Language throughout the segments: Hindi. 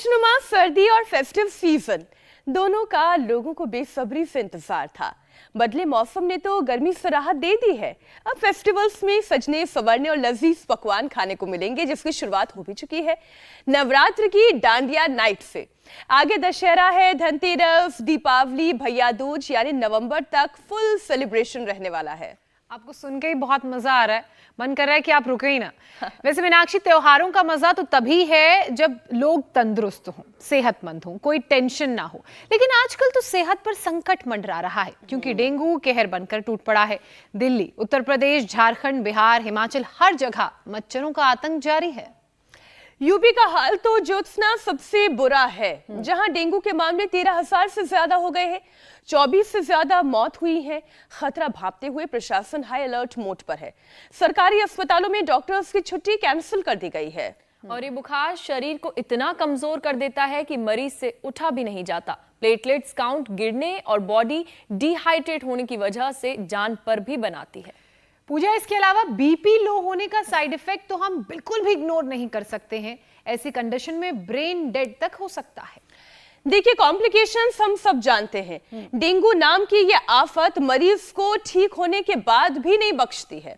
खुशनुमा सर्दी और फेस्टिव सीजन दोनों का लोगों को बेसब्री से इंतजार था। बदले मौसम ने तो गर्मी से राहत दे दी है। अब फेस्टिवल्स में सजने संवरने और लजीज पकवान खाने को मिलेंगे, जिसकी शुरुआत हो भी चुकी है नवरात्र की डांडिया नाइट से। आगे दशहरा है, धनतेरस, दीपावली, भैया दूज, यानी नवंबर तक फुल सेलिब्रेशन रहने वाला है। आपको सुन के ही बहुत मजा आ रहा है, मन कर रहा है कि आप रुके ही ना। वैसे मीनाक्षी, त्योहारों का मजा तो तभी है जब लोग तंदुरुस्त हों, सेहतमंद हों, कोई टेंशन ना हो। लेकिन आजकल तो सेहत पर संकट मंडरा रहा है, क्योंकि डेंगू कहर बनकर टूट पड़ा है। दिल्ली, उत्तर प्रदेश, झारखंड, बिहार, हिमाचल, हर जगह मच्छरों का आतंक जारी है। यूपी का हाल तो ज्योत्सना सबसे बुरा है, जहां डेंगू के मामले 13,000 से ज्यादा हो गए हैं, 24 से ज्यादा मौत हुई है। खतरा भांपते हुए प्रशासन हाई अलर्ट मोड पर है। सरकारी अस्पतालों में डॉक्टर्स की छुट्टी कैंसिल कर दी गई है। और ये बुखार शरीर को इतना कमजोर कर देता है कि मरीज से उठा भी नहीं जाता। प्लेटलेट्स काउंट गिरने और बॉडी डिहाइड्रेट होने की वजह से जान पर भी बनाती है। पूजा, इसके अलावा बीपी लो होने का साइड इफेक्ट तो हम बिल्कुल भी इग्नोर नहीं कर सकते हैं। ऐसी कंडीशन में ब्रेन डेड तक हो सकता है। देखिए, कॉम्प्लिकेशंस हम सब जानते हैं। डेंगू नाम की ये आफत मरीज को ठीक होने के बाद भी नहीं बख्शती है।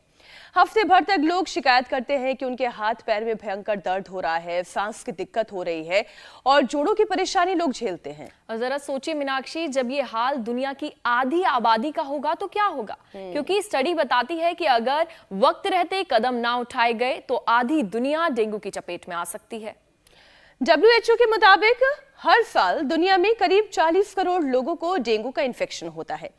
हफ्ते भर तक लोग शिकायत करते हैं कि उनके हाथ पैर में भयंकर दर्द हो रहा है, सांस की दिक्कत हो रही है और जोड़ों की परेशानी लोग झेलते हैं। और जरा सोचिए मीनाक्षी, जब ये हाल दुनिया की आधी आबादी का होगा तो क्या होगा? क्योंकि स्टडी बताती है कि अगर वक्त रहते कदम ना उठाए गए तो आधी दुनिया डेंगू की चपेट में आ सकती है। WHO के मुताबिक हर साल दुनिया में करीब 40 करोड़ लोगों को डेंगू का इन्फेक्शन होता है।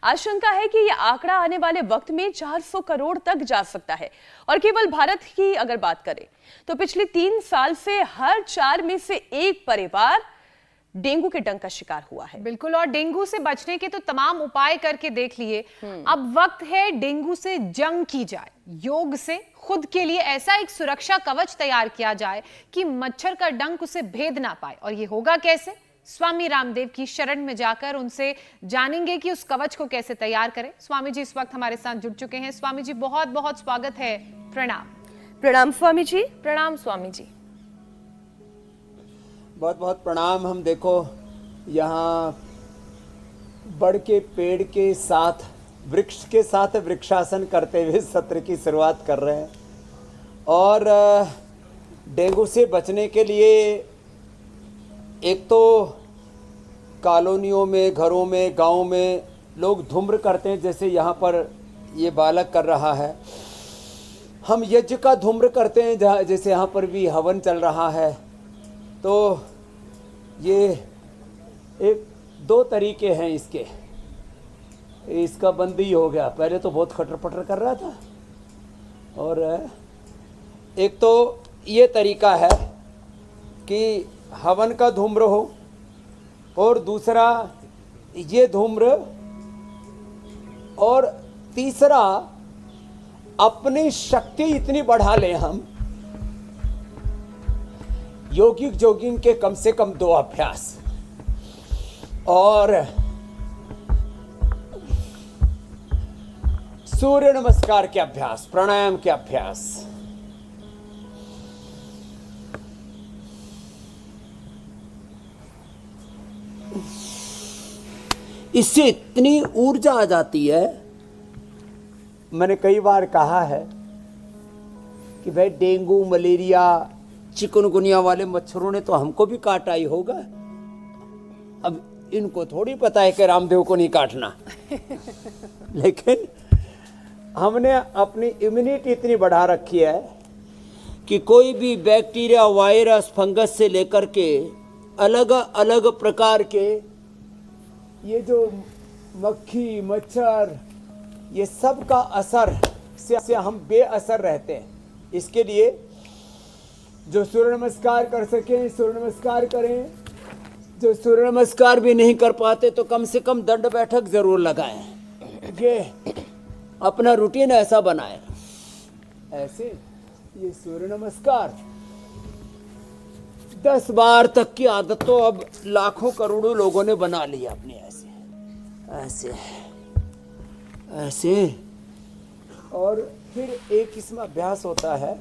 आशंका है कि यह आंकड़ा आने वाले वक्त में 400 करोड़ तक जा सकता है। और केवल भारत की अगर बात करें तो पिछले 3 साल से हर 4 में से 1 परिवार डेंगू के डंक का शिकार हुआ है। बिल्कुल, और डेंगू से बचने के तो तमाम उपाय करके देख लिए। अब वक्त है डेंगू से जंग की जाए। योग से खुद के लिए ऐसा एक सुरक्षा कवच तैयार किया जाए कि मच्छर का डंक उसे भेद ना पाए। और ये होगा कैसे? स्वामी रामदेव की शरण में जाकर उनसे जानेंगे कि उस कवच को कैसे तैयार करें। स्वामी जी इस वक्त हमारे साथ जुड़ चुके हैं। स्वामी जी, बहुत बहुत स्वागत है। प्रणाम। प्रणाम स्वामी जी। प्रणाम स्वामी जी। बहुत बहुत प्रणाम। हम देखो यहाँ बड़ के पेड़ के साथ, वृक्ष के साथ वृक्षासन करते हुए सत्र की शुरुआत कर रहे हैं। और डेंगू से बचने के लिए एक तो कॉलोनियों में, घरों में, गांव में लोग धूम्र करते हैं, जैसे यहाँ पर ये बालक कर रहा है। हम यज्ञ का धूम्र करते हैं, जैसे यहाँ पर भी हवन चल रहा है। तो ये 1-2 तरीके हैं इसके। इसका बंदी हो गया, पहले तो बहुत खटर पटर कर रहा था। और एक तो ये तरीका है कि हवन का धूम्र हो, और दूसरा ये धूम्र, और तीसरा अपनी शक्ति इतनी बढ़ा लें हम, योगिक जोगिंग के कम से कम 2 अभ्यास, और सूर्य नमस्कार के अभ्यास, प्राणायाम के अभ्यास। इससे इतनी ऊर्जा आ जाती है। मैंने कई बार कहा है कि भाई डेंगू, मलेरिया, चिकनगुनिया वाले मच्छरों ने तो हमको भी काटा ही होगा। अब इनको थोड़ी पता है कि रामदेव को नहीं काटना। लेकिन हमने अपनी इम्यूनिटी इतनी बढ़ा रखी है कि कोई भी बैक्टीरिया, वायरस, फंगस से लेकर के अलग अलग प्रकार के ये जो मक्खी, मच्छर, ये सब का असर से हम बेअसर रहते हैं। इसके लिए जो सूर्य नमस्कार कर सकें सूर्य नमस्कार करें, जो सूर्य नमस्कार भी नहीं कर पाते तो कम से कम दंड बैठक जरूर लगाएं। ये अपना रूटीन ऐसा बनाएं। ऐसे ये सूर्य नमस्कार 10 बार तक की आदत तो अब लाखों करोड़ों लोगों ने बना ली अपनी। ऐसे ऐसे और फिर एक इसमें अभ्यास होता है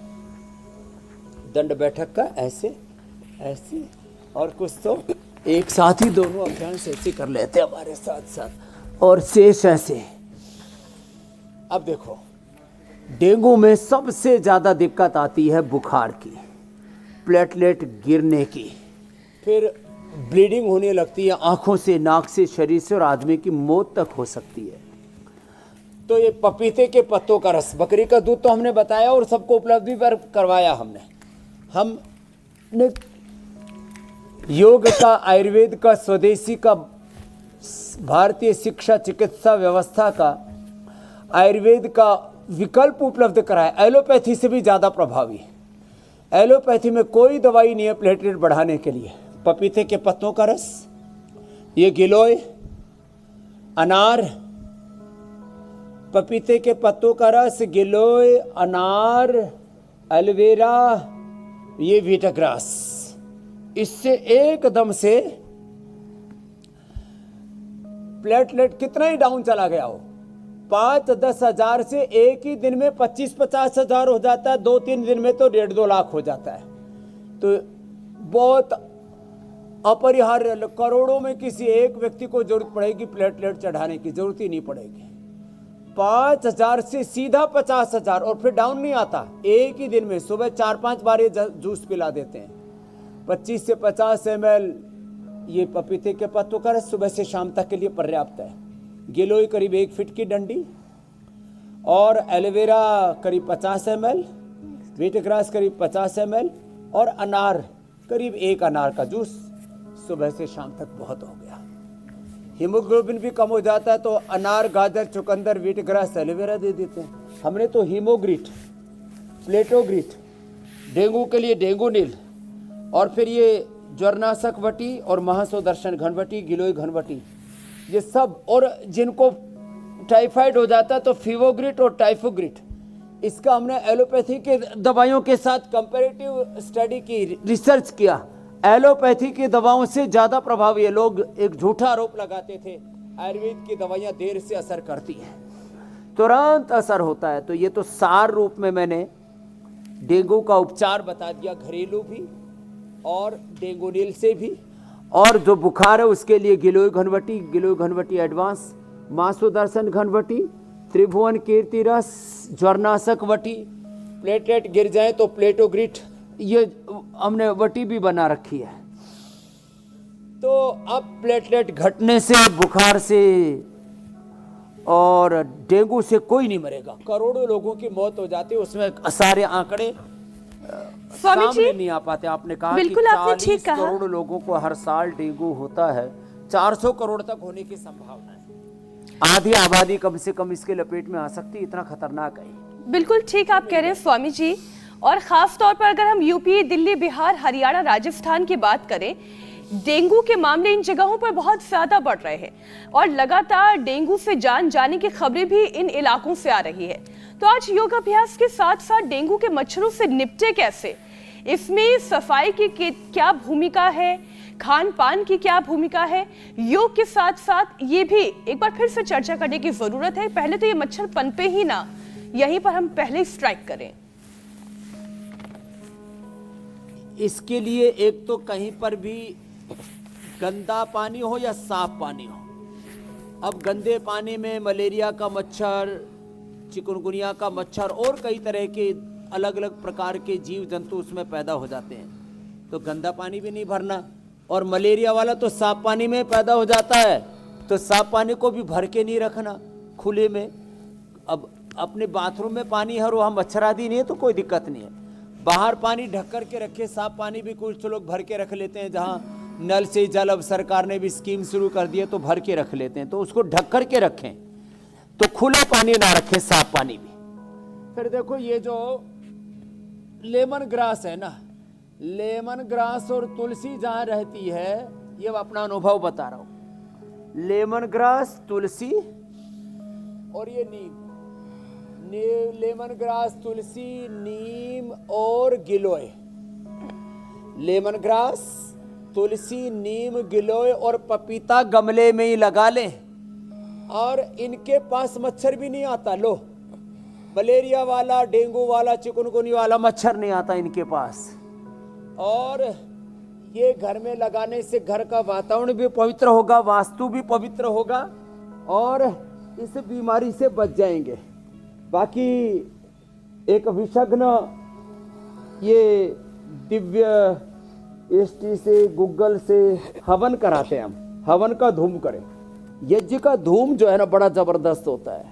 दंड बैठक का, ऐसे ऐसे और कुछ तो एक साथ ही दोनों अभ्यास ऐसे कर लेते हैं हमारे साथ साथ, और शेष ऐसे। अब देखो, डेंगू में सबसे ज़्यादा दिक्कत आती है बुखार की, प्लेटलेट गिरने की, फिर ब्लीडिंग होने लगती है आँखों से, नाक से, शरीर से, और आदमी की मौत तक हो सकती है। तो ये पपीते के पत्तों का रस, बकरी का दूध तो हमने बताया और सबको उपलब्ध भी करवाया हमने योग का, आयुर्वेद का, स्वदेशी का, भारतीय शिक्षा चिकित्सा व्यवस्था का, आयुर्वेद का विकल्प उपलब्ध कराया, एलोपैथी से भी ज़्यादा प्रभावी। एलोपैथी में कोई दवाई नहीं है प्लेटलेट बढ़ाने के लिए। पपीते के पत्तों का रस, ये गिलोय, अनार, पपीते के पत्तों का रस, गिलोय, अनार, एलोवेरा, ये वीटाग्रास, इससे एकदम से प्लेटलेट कितना ही डाउन चला गया हो, 5-10 हजार से एक ही दिन में 25-50 हजार हो जाता है, 2-3 दिन में तो 1.5-2 लाख हो जाता है। तो बहुत अपरिहार्य, करोड़ों में किसी एक व्यक्ति को जरूरत पड़ेगी प्लेटलेट चढ़ाने की, जरूरत ही नहीं पड़ेगी। 5,000 से सीधा 50,000, और फिर डाउन नहीं आता। एक ही दिन में सुबह 4-5 बार ये जूस पिला देते हैं। 25 से 50 ml ये पपीते के पत्तों का रस सुबह से शाम तक के लिए पर्याप्त है। गिलोय करीब 1 फीट की डंडी, और एलोवेरा करीब 50 ml, वीटग्रास करीब 50 ml, और अनार करीब 1 अनार का जूस सुबह से शाम तक बहुत हो गया। हीमोग्लोबिन भी कम हो जाता है तो अनार, गाजर, चुकंदर, वीटग्रास, एलोवेरा दे देते हैं। हमने तो हीमोग्रिट, प्लेटोग्रिट, डेंगू के लिए डेंगू नील, और फिर ये ज्वरनाशक वटी और महासुदर्शन घनवटी, गिलोय घनवटी, ये सब, और जिनको टाइफाइड हो जाता है तो फीवोग्रिट और टाइफोग्रिट, इसका हमने एलोपैथी के दवाइयों के साथ कंपैरेटिव स्टडी की, रिसर्च किया। एलोपैथी की दवाओं से ज़्यादा प्रभावी है। लोग एक झूठा आरोप लगाते थे आयुर्वेद की दवाइयाँ देर से असर करती हैं, तुरंत असर होता है। तो ये तो सार रूप में मैंने डेंगू का उपचार बता दिया, घरेलू भी और डेंगू नील से भी, और जो बुखार है उसके लिए गिलोय घनवटी, गिलोय घनवटी एडवांस, महासुदर्शन घनवटी, त्रिभुवन कीर्ति रस, ज्वरनाशक वटी, प्लेटलेट गिर जाए तो प्लेटोग्रिट, ये हमने वटी भी बना रखी है। तो अब प्लेटलेट घटने से, बुखार से और डेंगू से कोई नहीं मरेगा। करोड़ों लोगों की मौत हो जाती है, उसमें सारे आंकड़े स्वामी जी सामने नहीं आ पाते। आपने कहा बिल्कुल कि आपने ठीक 40 कहा। करोड़ लोगों को हर साल डेंगू होता है, 400 करोड़ तक होने की संभावना है। आधी आबादी कम से कम इसके लपेट में आ सकती है, इतना खतरनाक है। बिल्कुल ठीक आप कह रहे हैं स्वामी जी। और खास तौर पर अगर हम यूपी, दिल्ली, बिहार, हरियाणा, राजस्थान की बात करें, डेंगू के मामले इन जगहों पर बहुत ज्यादा बढ़ रहे हैं और लगातार डेंगू से जान जाने की खबरें भी इन इलाकों से आ रही है। तो आज योगाभ्यास के साथ साथ डेंगू के मच्छरों से निपटे कैसे, इसमें सफाई की क्या भूमिका है, खान पान की क्या भूमिका है, योग के साथ साथ ये भी एक बार फिर से चर्चा करने की जरूरत है। पहले तो ये मच्छर पनपे ही ना, यहीं पर हम पहले स्ट्राइक करें। इसके लिए एक तो कहीं पर भी गंदा पानी हो या साफ पानी हो। अब गंदे पानी में मलेरिया का मच्छर, चिकनगुनिया का मच्छर और कई तरह के अलग अलग प्रकार के जीव जंतु उसमें पैदा हो जाते हैं। तो गंदा पानी भी नहीं भरना, और मलेरिया वाला तो साफ पानी में पैदा हो जाता है, तो साफ पानी को भी भर के नहीं रखना खुले में। अब अपने बाथरूम में पानी है और वहाँ मच्छर आदि नहीं है तो कोई दिक्कत नहीं है, बाहर पानी ढक कर के रखे। साफ पानी भी कुछ लोग भर के रख लेते हैं, जहाँ नल से जल, अब सरकार ने भी स्कीम शुरू कर दी है तो भर के रख लेते हैं, तो उसको ढक कर के रखें, तो खुला पानी ना रखें, साफ पानी भी। फिर देखो ये जो लेमन ग्रास है ना, लेमन ग्रास और तुलसी जहाँ रहती है, ये अपना अनुभव बता रहा हूँ। लेमन ग्रास, तुलसी और ये नीम, लेमन ग्रास, तुलसी, नीम और गिलोय। लेमन ग्रास, तुलसी, नीम, गिलोय और पपीता गमले में ही लगा लें, और इनके पास मच्छर भी नहीं आता। लो, मलेरिया वाला, डेंगू वाला, चिकनगुनिया वाला मच्छर नहीं आता इनके पास। और ये घर में लगाने से घर का वातावरण भी पवित्र होगा, वास्तु भी पवित्र होगा और इस बीमारी से बच जाएंगे। बाकी एक विशेषज्ञ ये दिव्य दृष्टि से गूगल से हवन कराते हैं, हम हवन का धूम करें। यज्ञ का धूम जो है ना बड़ा जबरदस्त होता है।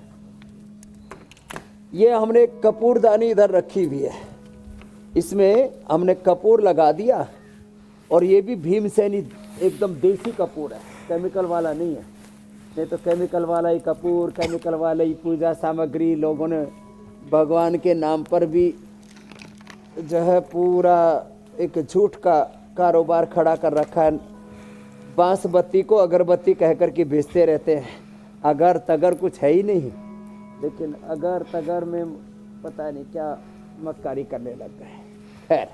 ये हमने कपूरदानी इधर रखी हुई है, इसमें हमने कपूर लगा दिया और ये भी भीमसेनी एकदम देसी कपूर है, केमिकल वाला नहीं है। नहीं तो केमिकल वाला ही कपूर, केमिकल वाला ही पूजा सामग्री, लोगों ने भगवान के नाम पर भी जो है पूरा एक झूठ का कारोबार खड़ा कर रखा है। बांस बत्ती को अगरबत्ती कह कर के बेचते रहते हैं, अगर तगर कुछ है ही नहीं, लेकिन अगर तगर में पता नहीं क्या मक्कारी करने लग गए। खैर,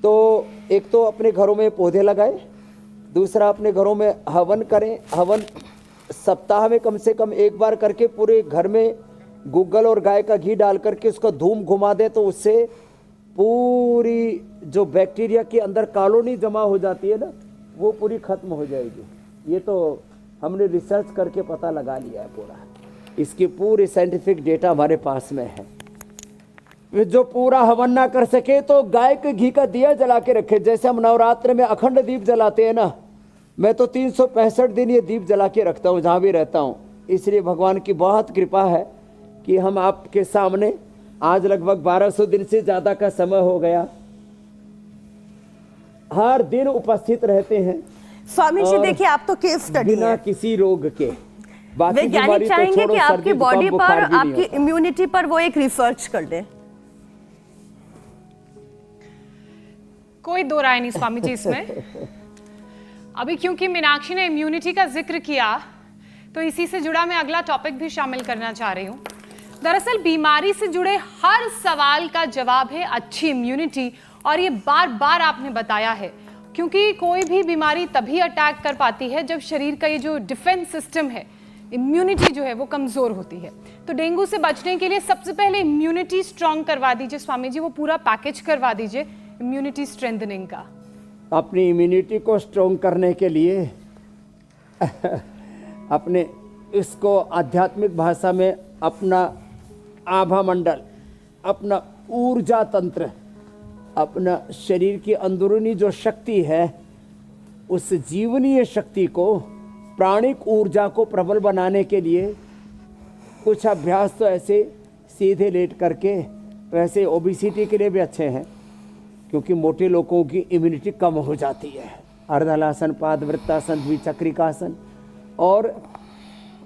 तो एक तो अपने घरों में पौधे लगाए, दूसरा अपने घरों में हवन करें। हवन सप्ताह में कम से कम एक बार करके पूरे घर में गूगल और गाय का घी डाल करके उसका धूम घुमा दे, तो उससे पूरी जो बैक्टीरिया के अंदर कॉलोनी जमा हो जाती है ना, वो पूरी खत्म हो जाएगी। ये तो हमने रिसर्च करके पता लगा लिया है पूरा, इसकी पूरी साइंटिफिक डेटा हमारे पास में है। जो पूरा हवन ना कर सके तो गाय के घी का दिया जला के रखे। जैसे हम नवरात्र में अखंड दीप जलाते हैं ना, मैं तो 365 दिन ये दीप जला के रखता हूँ जहाँ भी रहता हूँ। इसलिए भगवान की बहुत कृपा है कि हम आपके सामने आज लगभग 1200 दिन से ज़्यादा का समय हो गया, हर दिन उपस्थित रहते हैं। स्वामी जी देखिए, आप तो केस स्टडी बिना है। किसी रोग के। बाकी वैज्ञानिक बीमारी तो चाहेंगे छोड़ो, कि सर्दी, आपकी जुकाम, बॉडी पर, बुखार भी नहीं आपकी होता। इम्यूनिटी पर वो एक रिसर्च कर दे। कोई दो राय नहीं स्वामी जी इसमें। अभी क्योंकि मीनाक्षी ने इम्यूनिटी का जिक्र किया, तो इसी से जुड़ा मैं अगला टॉपिक भी शामिल करना चाह रही हूँ। दरअसल बीमारी से जुड़े हर सवाल का जवाब है अच्छी इम्यूनिटी, और ये बार बार आपने बताया है, क्योंकि कोई भी बीमारी तभी अटैक कर पाती है जब शरीर का ये जो डिफेंस सिस्टम है, इम्यूनिटी जो है वो कमजोर होती है। तो डेंगू से बचने के लिए सबसे पहले इम्यूनिटी स्ट्रांग करवा दीजिए स्वामी जी, वो पूरा पैकेज करवा दीजिए इम्यूनिटी स्ट्रेंथनिंग का। अपनी इम्यूनिटी को स्ट्रॉन्ग करने के लिए अपने इसको आध्यात्मिक भाषा में अपना आभा मंडल, अपना ऊर्जा तंत्र, अपना शरीर की अंदरूनी जो शक्ति है, उस जीवनीय शक्ति को, प्राणिक ऊर्जा को प्रबल बनाने के लिए कुछ अभ्यास तो ऐसे सीधे लेट करके, वैसे ओबेसिटी के लिए भी अच्छे हैं क्योंकि मोटे लोगों की इम्यूनिटी कम हो जाती है। अर्धहलासन, पादवृत्तासन, द्विचक्रिकासन और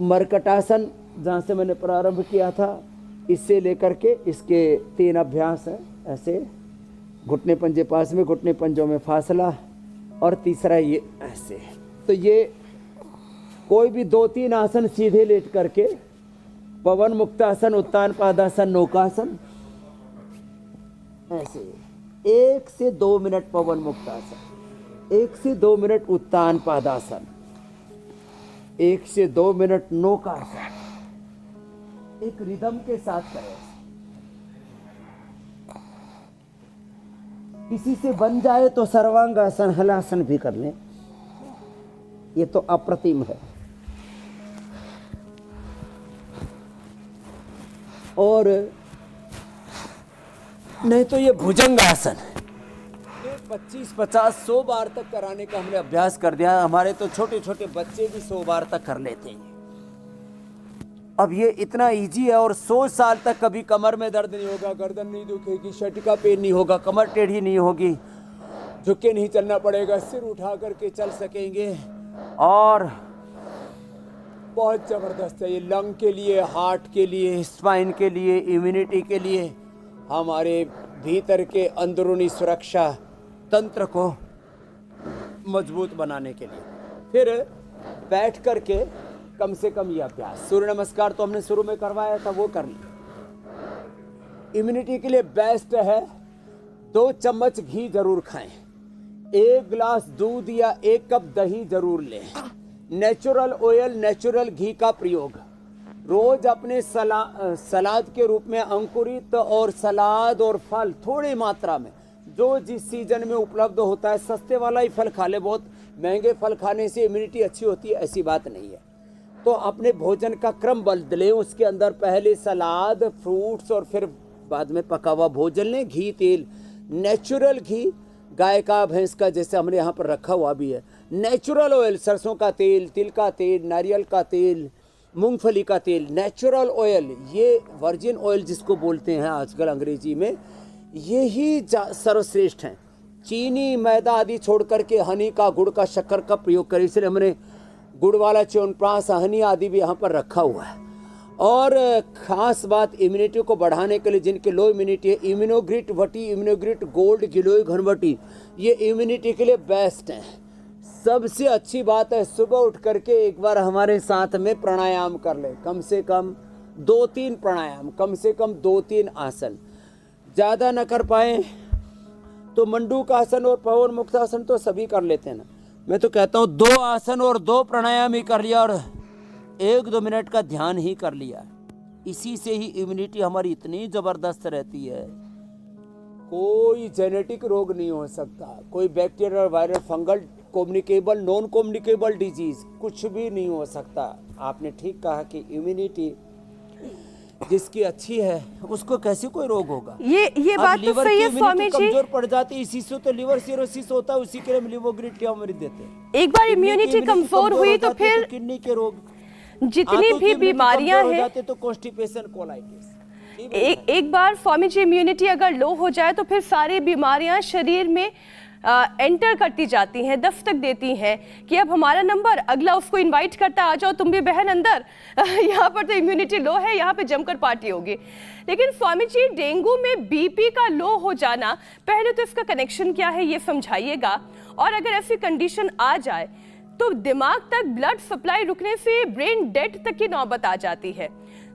मरकटासन, जहाँ से मैंने प्रारंभ किया था, इससे लेकर के इसके 3 अभ्यास हैं। ऐसे घुटने पंजे पास में, घुटने पंजों में फासला, और तीसरा ये ऐसे। तो ये कोई भी 2-3 आसन सीधे लेट करके, पवन मुक्तासन, उत्तान पादासन, नौकासन, ऐसे 1 से 2 मिनट पवन मुक्तासन, 1 से 2 मिनट उत्तान पादासन, 1 से 2 मिनट नौकासन, एक रिदम के साथ करें। किसी से बन जाए तो सर्वांगासन, हलासन भी कर लें, ये तो अप्रतिम है। और नहीं तो ये भुजंगासन 25, 50, 100 बार तक कराने का हमने अभ्यास कर दिया। हमारे तो छोटे छोटे बच्चे भी 100 बार तक कर लेते हैं। अब ये इतना इजी है, और 100 साल तक कभी कमर में दर्द नहीं होगा, गर्दन नहीं दुखेगी, शटिका पेन नहीं होगा, कमर टेढ़ी नहीं होगी, झुक के नहीं चलना पड़ेगा, सिर उठा करके चल सकेंगे। और बहुत ज़बरदस्त है ये लंग के लिए, हार्ट के लिए, स्पाइन के लिए, इम्यूनिटी के लिए, हमारे भीतर के अंदरूनी सुरक्षा तंत्र को मजबूत बनाने के लिए। फिर बैठ करके कम से कम ये अभ्यास, सूर्य नमस्कार तो हमने शुरू में करवाया था, वो कर लिया। इम्यूनिटी के लिए बेस्ट है 2 चम्मच घी जरूर खाएं, 1 गिलास दूध या 1 कप दही जरूर लें। नेचुरल ऑयल, नेचुरल घी का प्रयोग रोज अपने सलाद के रूप में अंकुरित और सलाद और फल थोड़ी मात्रा में जो जिस सीजन में उपलब्ध होता है, सस्ते वाला ही फल खा ले, बहुत महंगे फल खाने से इम्यूनिटी अच्छी होती है ऐसी बात नहीं है। तो अपने भोजन का क्रम बदलें, उसके अंदर पहले सलाद, फ्रूट्स और फिर बाद में पका हुआ भोजन लें। घी तेल, नेचुरल घी, गाय का, भैंस का, जैसे हमने यहाँ पर रखा हुआ भी है। नेचुरल ऑयल, सरसों का तेल, तिल का तेल, नारियल का तेल, मूंगफली का तेल, नेचुरल ऑयल, ये वर्जिन ऑयल जिसको बोलते हैं आजकल अंग्रेजी में, ये ही सर्वश्रेष्ठ हैं। चीनी, मैदा आदि छोड़ करके हनी का, गुड़ का, शक्कर का प्रयोग करें। इसलिए हमने गुड़ वाला च्यवनप्राश, हनी आदि भी यहाँ पर रखा हुआ है। और ख़ास बात, इम्यूनिटी को बढ़ाने के लिए जिनके लो इम्यूनिटी है, इम्यूनोग्रिट वटी, इम्यूनोग्रिट गोल्ड, गिलोय घनवटी, ये इम्यूनिटी के लिए बेस्ट हैं। सबसे अच्छी बात है, सुबह उठ करके एक बार हमारे साथ में प्राणायाम कर ले, कम से कम 2-3 प्राणायाम, कम से कम 2-3 आसन। ज़्यादा न कर पाए तो मंडूक आसन और पवन मुक्त आसन तो सभी कर लेते हैं ना। मैं तो कहता हूँ 2 आसन और 2 प्राणायाम ही कर लिया और 1-2 मिनट का ध्यान ही कर लिया, इसी से ही इम्यूनिटी हमारी इतनी ज़बरदस्त रहती है। कोई जेनेटिक रोग नहीं हो सकता, कोई bacterial, viral, fungal, communicable, non communicable disease कुछ भी नहीं हो सकता। आपने ठीक कहा कि इम्यूनिटी जिसकी अच्छी है उसको कैसे कोई रोग होगा। ये बात तो सही है स्वामी जी। कमजोर पड़ जाती है, इसी से तो लिवर सिरोसिस होता है, उसी के लिए हम लिवोग्रिड ट्यूमरिक देते हैं। एक बार इम्यूनिटी कमजोर हुई तो फिर किडनी के रोग, जितनी भी बीमारियां हैं, तो कॉन्स्टिपेशन, कोलाइटिस, एक बार स्वामी जी इम्यूनिटी अगर लो हो जाए तो फिर सारी बीमारियां शरीर में एंटर करती जाती हैं, दस्तक देती हैं कि अब हमारा नंबर, अगला उसको इनवाइट करता, आ जाओ तुम भी बहन अंदर। यहाँ पर तो इम्यूनिटी लो है, यहाँ पे जमकर पार्टी होगी। लेकिन स्वामी जी, डेंगू में बीपी का लो हो जाना, पहले तो इसका कनेक्शन क्या है ये समझाइएगा। और अगर ऐसी कंडीशन आ जाए तो दिमाग तक ब्लड सप्लाई रुकने से ब्रेन डेड तक की नौबत आ जाती है,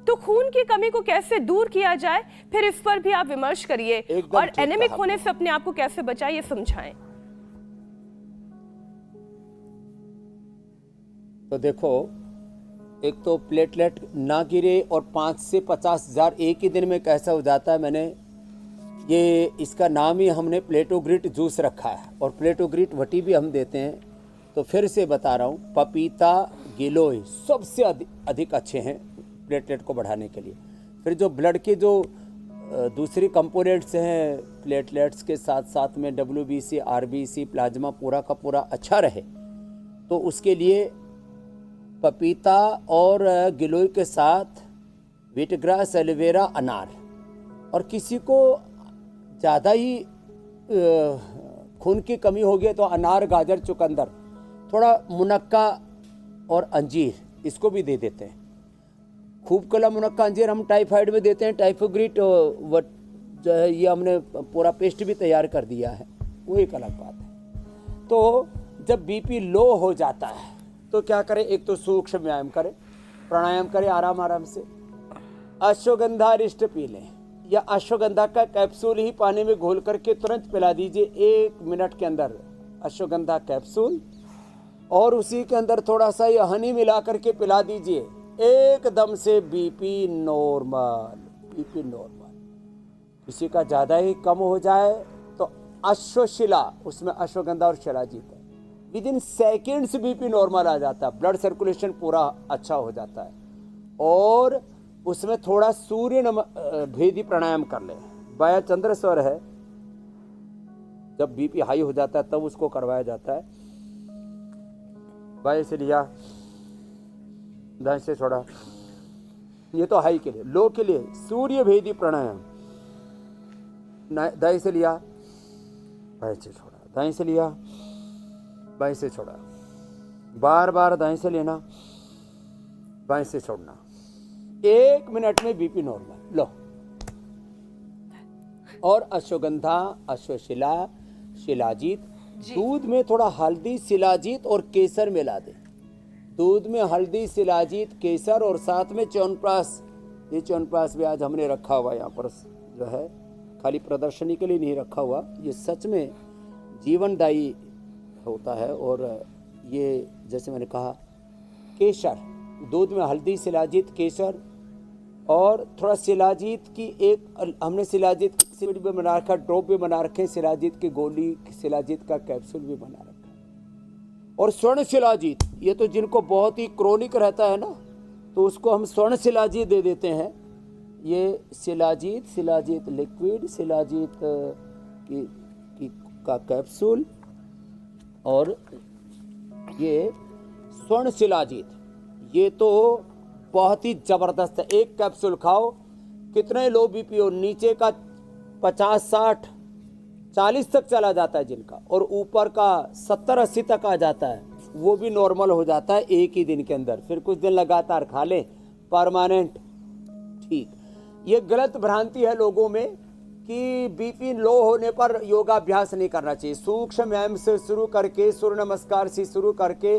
तो खून की कमी को कैसे दूर किया जाए, फिर इस पर भी आप विमर्श करिए। और एनेमिक होने से अपने आप को कैसे बचाएं, ये समझाएं। तो देखो, एक तो प्लेटलेट ना गिरे और 5 से 50,000 एक ही दिन में कैसा हो जाता है। मैंने ये इसका नाम ही हमने प्लेटोग्रिट जूस रखा है और प्लेटोग्रिट वटी भी हम देते हैं। तो फिर से बता रहा हूँ, पपीता, गिलोय सबसे अधिक अच्छे हैं प्लेटलेट को बढ़ाने के लिए। फिर जो ब्लड के जो दूसरी कंपोनेंट्स हैं प्लेटलेट्स के साथ साथ में, WBC, RBC, प्लाज्मा पूरा का पूरा अच्छा रहे, तो उसके लिए पपीता और गिलोय के साथ वीटग्रास, एलोवेरा, अनार। और किसी को ज़्यादा ही खून की कमी हो गई तो अनार, गाजर, चुकंदर, थोड़ा मुनक्का और अंजीर इसको भी दे देते हैं। खूब कला मुनक्का, अंजीर हम टाइफाइड में देते हैं। टाइफोग्रिट जो है ये हमने पूरा पेस्ट भी तैयार कर दिया है, वो एक अलग बात है। तो जब बीपी लो हो जाता है तो क्या करें, एक तो सूक्ष्म व्यायाम करें, प्राणायाम करें आराम आराम से। अश्वगंधा रिष्ट पी लें, या अश्वगंधा का कैप्सूल ही पानी में घोल करके तुरंत पिला दीजिए 1 मिनट के अंदर, अश्वगंधा कैप्सूल, और उसी के अंदर थोड़ा सा ये हनी मिला करके पिला दीजिए, एकदम से बीपी नॉर्मल, बीपी नॉर्मल। किसी का ज़्यादा ही कम हो जाए तो अश्वशिला, उसमें अश्वगंधा और शिलाजीत है, विदिन सेकेंड्स बीपी नॉर्मल आ जाता है, ब्लड सर्कुलेशन पूरा अच्छा हो जाता है। और उसमें थोड़ा सूर्य भेदी प्राणायाम कर ले, वाया चंद्र स्वर है, जब बीपी हाई हो जाता है तब उसको करवाया जाता है। वाया से लिया, दाएं से छोड़ा, ये तो हाई के लिए। लो के लिए सूर्य भेदी प्राणायाम, दाएं से लिया, बाएं से छोड़ा, दाएं से लिया, बाएं से छोड़ा, बार बार दाएं से लेना, बाएं से छोड़ना, 1 मिनट में बीपी नॉर्मल। लो, और अश्वगंधा, अश्वशिला, शिलाजीत, दूध में थोड़ा हल्दी, शिलाजीत और केसर मिला दे। दूध में हल्दी, शिलाजीत, केसर और साथ में च्यवनप्राश। ये च्यवनप्राश भी आज हमने रखा हुआ यहाँ पर, जो है खाली प्रदर्शनी के लिए नहीं रखा हुआ, ये सच में जीवनदायी होता है। और ये जैसे मैंने कहा, केसर, दूध में हल्दी, शिलाजीत, केसर और थोड़ा शिलाजीत की हमने शिलाजीत सिरप भी बना रखा, ड्रॉप भी बना रखे, शिलाजीत की गोली, शिलाजीत का कैप्सूल भी बना रखा है। और स्वर्ण शिलाजीत, ये तो जिनको बहुत ही क्रोनिक रहता है ना, तो उसको हम स्वर्ण शिलाजीत दे देते हैं। ये शिलाजीत लिक्विड, शिलाजीत का कैप्सूल, और ये स्वर्ण शिलाजीत, ये तो बहुत ही जबरदस्त है। एक कैप्सूल खाओ, कितने लो बीपी हो, नीचे का 50, 60, 40 तक चला जाता है जिनका, और ऊपर का 70, 80 तक आ जाता है, वो भी नॉर्मल हो जाता है एक ही दिन के अंदर। फिर कुछ दिन लगातार खा लें, परमानेंट ठीक। ये गलत भ्रांति है लोगों में कि बीपी लो होने पर योगाभ्यास नहीं करना चाहिए। सूक्ष्म व्यायाम से शुरू करके, सूर्य नमस्कार से शुरू करके,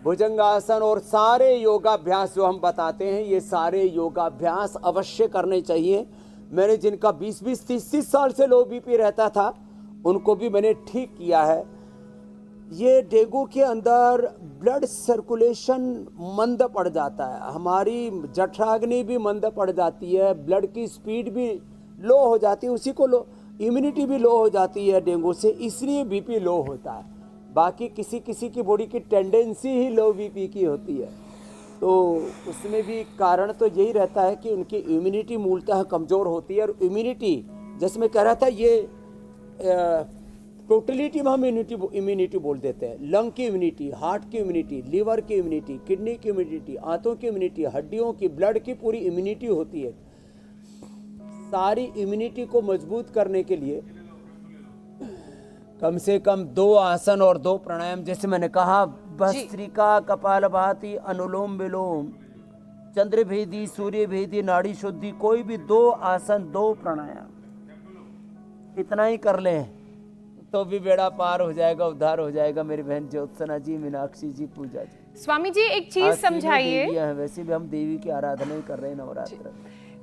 भुजंगासन और सारे योगाभ्यास जो हम बताते हैं, ये सारे योगाभ्यास अवश्य करने चाहिए। मैंने जिनका 20-20, 30-30 साल से लो बीपी रहता था, उनको भी मैंने ठीक किया है। ये डेंगू के अंदर ब्लड सर्कुलेशन मंद पड़ जाता है, हमारी जठराग्नि भी मंद पड़ जाती है, ब्लड की स्पीड भी लो हो जाती है, उसी को लो, इम्यूनिटी भी लो हो जाती है डेंगू से, इसलिए बीपी लो होता है। बाकी किसी किसी की बॉडी की टेंडेंसी ही लो बीपी की होती है, तो उसमें भी कारण तो यही रहता है कि उनकी इम्यूनिटी मूलतः कमज़ोर होती है। और इम्यूनिटी, जैसे मैं कह रहा था, ये टोटलिटी में हम इम्यूनिटी बोल देते हैं। लंग की इम्यूनिटी, हार्ट की इम्यूनिटी, लीवर की इम्यूनिटी, किडनी की इम्यूनिटी, आंतों की इम्यूनिटी, हड्डियों की, ब्लड की पूरी इम्यूनिटी होती है। सारी इम्यूनिटी को मजबूत करने के लिए कम से कम 2 आसन और 2 प्राणायाम, जैसे मैंने कहा, भस्त्रिका, कपालभाति, अनुलोम विलोम, चंद्रभेदी, सूर्यभेदी, नाड़ी शुद्धि, कोई भी 2 आसन, 2 प्राणायाम, इतना ही कर लें तो भी बेड़ा पार हो जाएगा, उद्धार हो जाएगा। मेरी बहन ज्योत्सना जी, मीनाक्षी जी, पूजा जी। स्वामी जी एक चीज समझाइए, वैसे भी हम देवी की आराधना ही कर रहे हैं नवरात्र,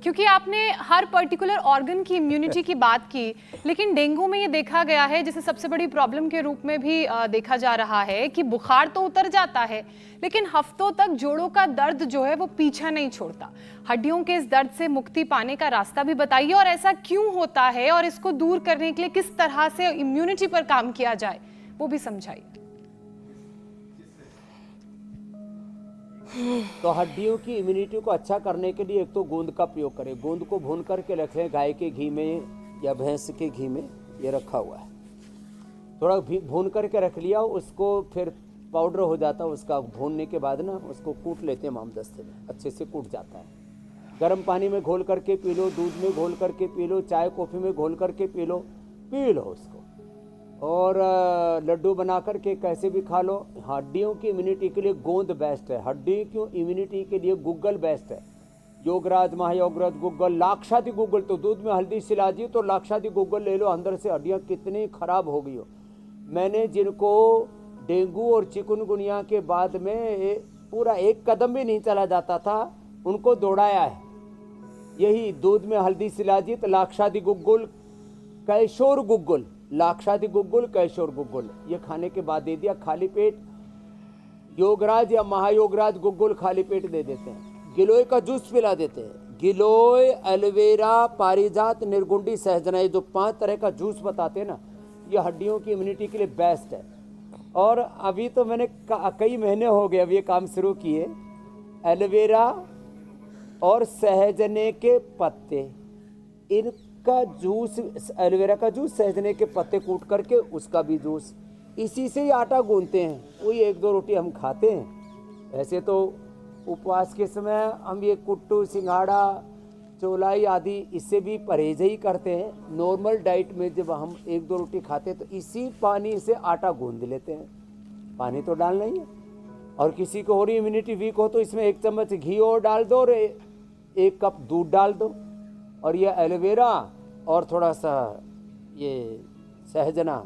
क्योंकि आपने हर पर्टिकुलर ऑर्गन की इम्यूनिटी की बात की, लेकिन डेंगू में ये देखा गया है, जैसे सबसे बड़ी प्रॉब्लम के रूप में भी देखा जा रहा है कि बुखार तो उतर जाता है, लेकिन हफ्तों तक जोड़ों का दर्द जो है वो पीछा नहीं छोड़ता। हड्डियों के इस दर्द से मुक्ति पाने का रास्ता भी बताइए, और ऐसा क्यों होता है, और इसको दूर करने के लिए किस तरह से इम्यूनिटी पर काम किया जाए, वो भी समझाइए। तो हड्डियों की इम्यूनिटी को अच्छा करने के लिए एक तो गोंद का प्रयोग करें। गोंद को भून करके रखें, गाय के घी में या भैंस के घी में, ये रखा हुआ है, थोड़ा भून करके रख लिया, उसको फिर पाउडर हो जाता है, उसका भूनने के बाद ना उसको कूट लेते हैं मामदस्ते में, अच्छे से कूट जाता है। गर्म पानी में घोल करके पी लो, दूध में घोल करके पी लो, चाय कॉफ़ी में घोल करके पी लो उसको, और लड्डू बना करके कैसे भी खा लो। हड्डियों की इम्यूनिटी के लिए गोंद बेस्ट है, हड्डी की इम्यूनिटी के लिए गुग्गल बेस्ट है। योगराज, महायोगराज, गुग्गल, लाक्षादि गुग्गल, तो दूध में हल्दी सिलाजी, तो लाक्षादि गुग्गल ले लो, अंदर से हड्डियाँ कितनी खराब हो गई हो। मैंने जिनको डेंगू और चिकनगुनिया के बाद में पूरा एक कदम भी नहीं चला जाता था, उनको दौड़ाया है, यही दूध में हल्दी सिलाजित, लाक्षादि गुग्गुल, कैशोर गुग्गुल, लाक्षादि गुग्गुल, कैशोर गुग्गुल, ये खाने के बाद दे दिया खाली पेट। योगराज या महायोगराज गुग्गुल खाली पेट दे देते हैं। गिलोय का जूस पिला देते हैं, गिलोय, एलोवेरा, पारिजात, निर्गुंडी, सहजना, ये जो 5 तरह का जूस बताते हैं ना, ये हड्डियों की इम्यूनिटी के लिए बेस्ट है। और अभी तो मैंने कई महीने हो गए अब ये काम शुरू किए। एलोवेरा और सहजने के पत्ते, इनका जूस, एलोवेरा का जूस, सहजने के पत्ते कूट करके उसका भी जूस, इसी से ही आटा गूंथते हैं, वही 1-2 रोटी हम खाते हैं। ऐसे तो उपवास के समय हम ये कुट्टू, सिंघाड़ा, चौलाई आदि इससे भी परहेज ही करते हैं। नॉर्मल डाइट में जब हम 1-2 रोटी खाते हैं तो इसी पानी से आटा गूंद लेते हैं, पानी तो डालना ही है। और किसी को और इम्यूनिटी वीक हो तो इसमें 1 चम्मच घी और डाल दो और 1 कप दूध डाल दो, और ये एलोवेरा और थोड़ा सा ये सहजना,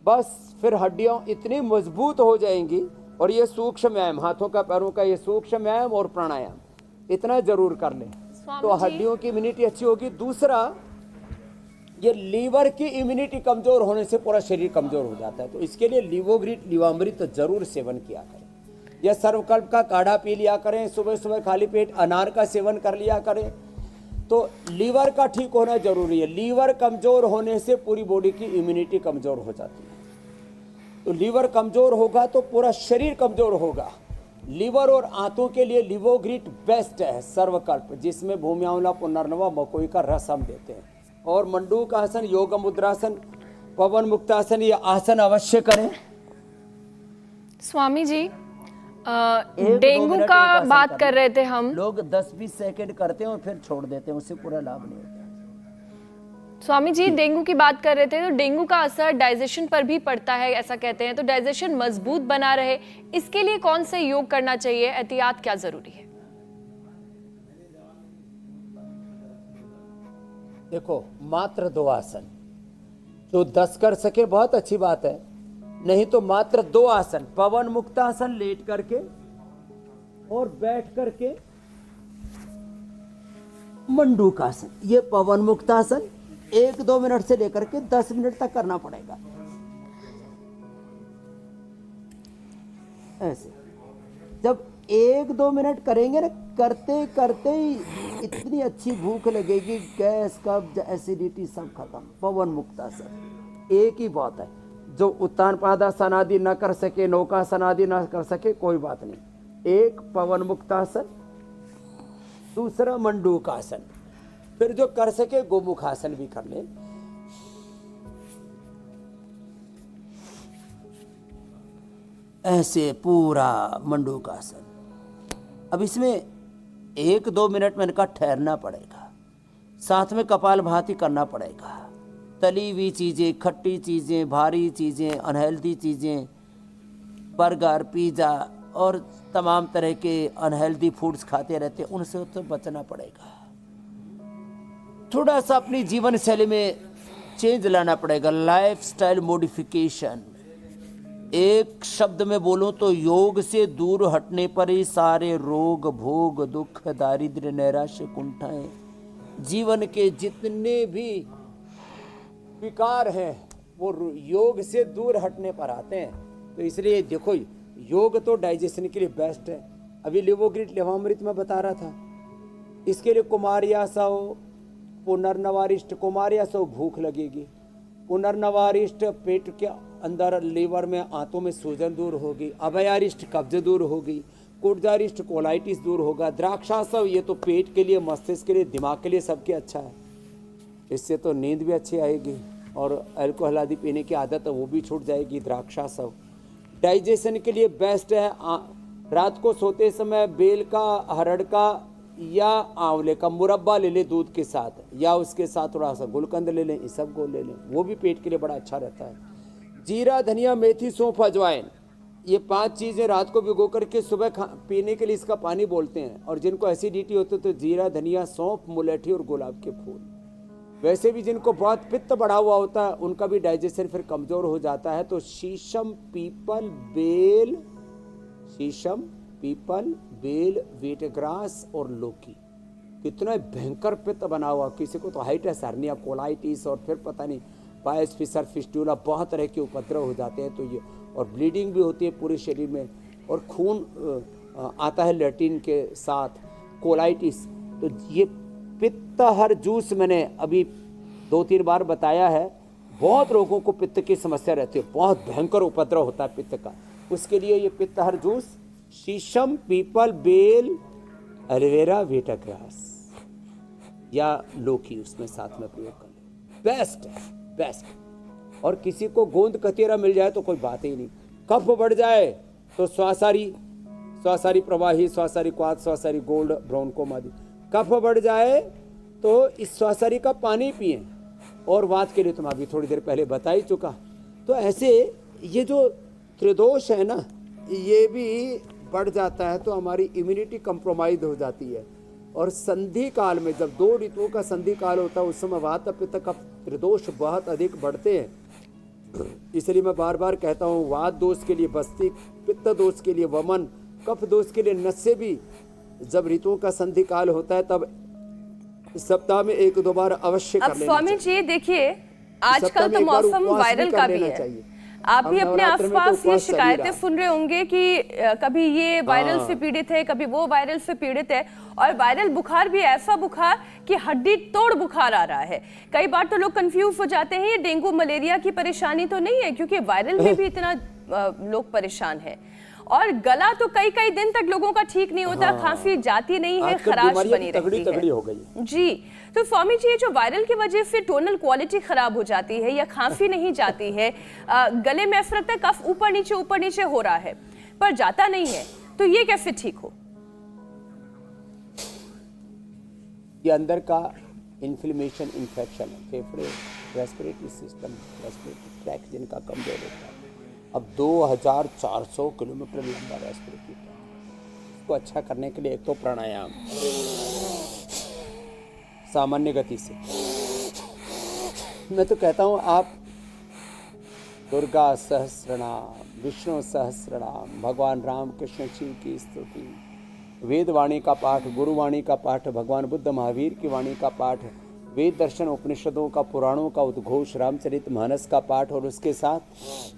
बस फिर हड्डियाँ इतनी मजबूत हो जाएंगी। और ये सूक्ष्म व्यायाम, हाथों का पैरों का ये सूक्ष्म व्यायाम और प्राणायाम इतना जरूर कर लें तो हड्डियों की इम्यूनिटी अच्छी होगी। दूसरा, ये लीवर की इम्यूनिटी कमजोर होने से पूरा शरीर कमजोर हो जाता है, तो इसके लिए लिवोग्रिट, लिवामृत तो जरूर सेवन किया करें। या सर्वकल्प का काढ़ा पी लिया करें, सुबह सुबह खाली पेट अनार का सेवन कर लिया करें। तो लीवर का ठीक होना जरूरी है। लीवर कमजोर होने से पूरी बॉडी की इम्यूनिटी कमजोर हो जाती है। तो लीवर कमजोर होगा तो पूरा शरीर कमजोर होगा। लीवर और आंतों के लिए लिवोग्रिट बेस्ट है, सर्वकल्प, जिसमें भूमि आंवला, पुनर्नवा, मकोई का रस हम देते हैं। और मंडूक आसन, योग मुद्रासन, पवन मुक्तासन, ये आसन अवश्य करें। स्वामी जी, 1-2 डेंगू मिनट का एक आसन बात करना। कर रहे थे हम। लोग 10-20 सेकंड करते हैं और फिर छोड़ देते हैं, उससे पूरा लाभ नहीं होता। स्वामी जी, डेंगू की बात कर रहे थे, तो डेंगू का असर डाइजेशन पर भी पड़ता है ऐसा कहते हैं, तो डाइजेशन मजबूत बना रहे, इसके लिए कौन से योग करना चाहिए, एहतियात क्या जरूरी है? देखो, मात्र 2 आसन, जो 10 कर सके बहुत अच्छी बात है, नहीं तो मात्र 2 आसन, पवन मुक्तासन लेट करके और बैठ करके मंडूकासन। ये पवन मुक्तासन 1-2 मिनट से लेकर के 10 मिनट तक करना पड़ेगा। ऐसे जब 1-2 मिनट करेंगे ना, करते करते ही इतनी अच्छी भूख लगेगी, गैस, कब्ज, एसिडिटी सब खत्म। पवन मुक्तासन एक ही बात है, जो उत्तान पादासन आदि न कर सके, नौकासन आदि न कर सके, कोई बात नहीं। एक पवन मुक्तासन, दूसरा मंडूकासन, फिर जो कर सके गोमुखासन भी कर ले। ऐसे पूरा मंडूकासन। अब इसमें 1-2 मिनट मैंने कहा ठहरना पड़ेगा, साथ में कपालभाति करना पड़ेगा। तली हुई चीज़ें, खट्टी चीज़ें, भारी चीज़ें, अनहेल्दी चीज़ें, बर्गर, पिज़्ज़ा और तमाम तरह के अनहेल्दी फूड्स खाते रहते हैं, उनसे तो बचना पड़ेगा। थोड़ा सा अपनी जीवन शैली में चेंज लाना पड़ेगा, लाइफस्टाइल मॉडिफिकेशन। एक शब्द में बोलूं तो योग से दूर हटने पर ही सारे रोग, भोग, दुख, दारिद्र्य, नैराश्य, कुंठाएं, जीवन के जितने भी विकार हैं वो योग से दूर हटने पर आते हैं। तो इसलिए देखो, योग तो डाइजेशन के लिए बेस्ट है। अभी लिवोग्रिट लेवामृत में बता रहा था, इसके लिए कुमार्यासव, पुनर्नवारिष्ट। कुमार्यासव भूख लगेगी, पुनर्नवारिष्ट पेट के अंदर, लीवर में, आंतों में सूजन दूर होगी, अभयारिष्ट कब्ज दूर होगी, कुर्जारिष्ट कोलाइटिस दूर होगा, द्राक्षासव ये तो पेट के लिए, मस्तिष्क के लिए, दिमाग के लिए सबके अच्छा है। इससे तो नींद भी अच्छी आएगी और अल्कोहल आदि पीने की आदत है वो भी छूट जाएगी। द्राक्षासव डाइजेशन के लिए बेस्ट है। रात को सोते समय बेल का, हरड़ का या आंवले का मुरब्बा ले लें दूध के साथ, या उसके साथ थोड़ा सा गुलकंद ले लें, इसबगोल ले लें, वो भी पेट के लिए बड़ा अच्छा रहता है। जीरा, धनिया, मेथी, सौंफ, अजवाइन, ये 5 चीज़ें रात को भिगो करके सुबह पीने के लिए इसका पानी बोलते हैं। और जिनको एसिडिटी होती है तो जीरा, धनिया, सौंफ, मुलेठी और गुलाब के फूल। वैसे भी जिनको बहुत पित्त बढ़ा हुआ होता है उनका भी डाइजेशन फिर कमज़ोर हो जाता है। तो शीशम, पीपल, बेल, शीशम, पीपल, बेल, वीटग्रास और लौकी, कितना भयंकर पित्त बना हुआ। किसी को तो हाइटिस हर्निया, कोलाइटिस और फिर पता नहीं पायस, फिसर, फिस्टूला, बहुत तरह के उपद्रव हो जाते हैं। तो ये और ब्लीडिंग भी होती है पूरे शरीर में, और खून आता है लैट्रिन के साथ, कोलाइटिस। तो ये पित्तहर जूस मैंने अभी 2-3 बार बताया है। बहुत लोगों को पित्त की समस्या रहती है, बहुत भयंकर उपद्रव होता है पित्त का। उसके लिए ये पित्तहर जूस, शीशम, पीपल, बेल, एलोवेरा, वीटाग्रास या लौकी उसमें साथ में प्रयोग कर ले, बेस्ट है, बेस्ट। और किसी को गोंद कतीरा मिल जाए तो कोई बात ही नहीं। कफ बढ़ जाए तो स्वासारी प्रवाही, स्वासारी क्वाथ, स्वासारी गोल्ड, ब्रोंकोम आदि। कफ बढ़ जाए तो इस स्वासारी का पानी पिएं। और वात के लिए तो मैं अभी थोड़ी देर पहले बता ही चुका। तो ऐसे ये जो त्रिदोष है ना, ये भी बढ़ जाता है तो हमारी इम्यूनिटी कंप्रोमाइज हो जाती है। और संधि काल में, जब 2 ऋतुओं का संधि काल होता है, उस समय वात, पित्त, कफ, त्रिदोष बहुत अधिक बढ़ते हैं। इसलिए मैं बार बार कहता हूँ, वात दोष के लिए बस्ती, पित्त दोष के लिए वमन, कफ दोष के लिए नस्से भी जब ऋतुओं का संधि काल होता है तब सप्ताह में 1-2 बार अवश्य कर अब लेना स्वामी चाहिए। जी देखिए, आजकल तो मौसम वायरल का भी है। आप अब भी अपने नवरात्र में तो आसपास ये उपवास चल ही शिकायतें रहा। सुन रहे होंगे कि कभी ये वायरल से पीड़ित है, कभी वो वायरल से पीड़ित है। और वायरल बुखार भी ऐसा बुखार कि हड्डी तोड़ बुखार आ रहा है। कई बार तो लोग कंफ्यूज हो जाते हैं ये डेंगू मलेरिया की परेशानी तो नहीं है, क्योंकि वायरल में भी इतना लोग परेशान हैं। और गला तो कई कई दिन तक लोगों का ठीक नहीं होता, खांसी जाती नहीं है, आजकल खराश बीमारियां बनी तगड़ी रहती तगड़ी है। हो गई। जी, तो स्वामी जी, ये जो वायरल की वजह से टोनल क्वालिटी खराब हो जाती है या खांसी नहीं जाती है, गले में ऐसा लगता है कफ ऊपर नीचे हो रहा है पर जाता नहीं है, तो ये कैसे ठीक हो? ये अंदर का इन्फ्लेमेशन, इन्फेक्शन है, फेफड़े, रेस्पिरेटरी सिस्टम, रेस्पिरेटरी ट्रैक जिनका कमजोर होता है। अब 2400 किलोमीटर लंबा रेस्पिरेटरी ट्रैक, इसको अच्छा करने के लिए एक तो प्राणायाम सामान्य गति से, मैं तो कहता हूँ आप दुर्गा सहस्रनाम, विष्णु सहस्रनाम, भगवान राम कृष्ण शिव की स्तुति, वेद वाणी का पाठ, गुरुवाणी का पाठ, भगवान बुद्ध महावीर की वाणी का पाठ, वेद दर्शन उपनिषदों का, पुराणों का उद्घोष, रामचरितमानस का पाठ, और उसके साथ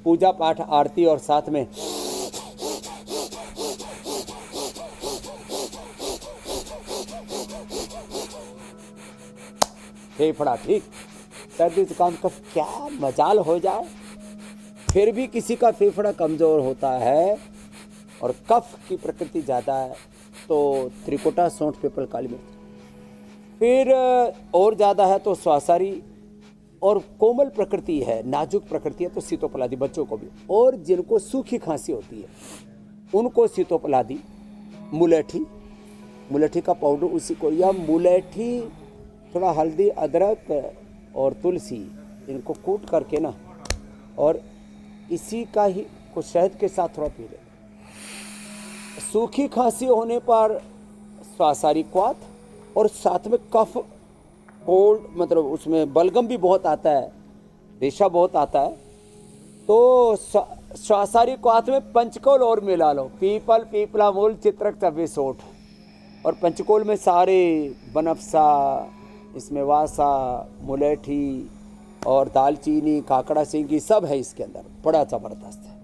पूजा पाठ, आरती, और साथ में फेफड़ा ठीक, सर्दी जुकाम कफ क्या मजाल हो जाए, फिर भी किसी का फेफड़ा कमजोर होता है और कफ की प्रकृति ज़्यादा है तो त्रिकुटा, सौंठ, पीपल, काली मिर्च, फिर और ज़्यादा है तो स्वासारी, और कोमल प्रकृति है, नाजुक प्रकृति है तो सीतोपलादी बच्चों को भी, और जिनको सूखी खांसी होती है उनको सीतोपलादी, मुलेठी का पाउडर उसी को, या मुलेठी थोड़ा हल्दी, अदरक और तुलसी, इनको कूट करके ना, और इसी का ही कुछ शहद के साथ थोड़ा पी ले। सूखी खांसी होने पर स्वासारी क्वाथ, और साथ में कफ कोल्ड, मतलब उसमें बलगम भी बहुत आता है, रेशा बहुत आता है, तो स्वासारी क्वाथ में पंचकोल और मिला लो, पीपल, पीपला मूल, चित्रक, चबे, सोठ, और पंचकोल में सारे बनफसा, इसमें वासा, मुलेठी और दालचीनी, काकड़ा सिंगी सब है इसके अंदर, बड़ा ज़बरदस्त है।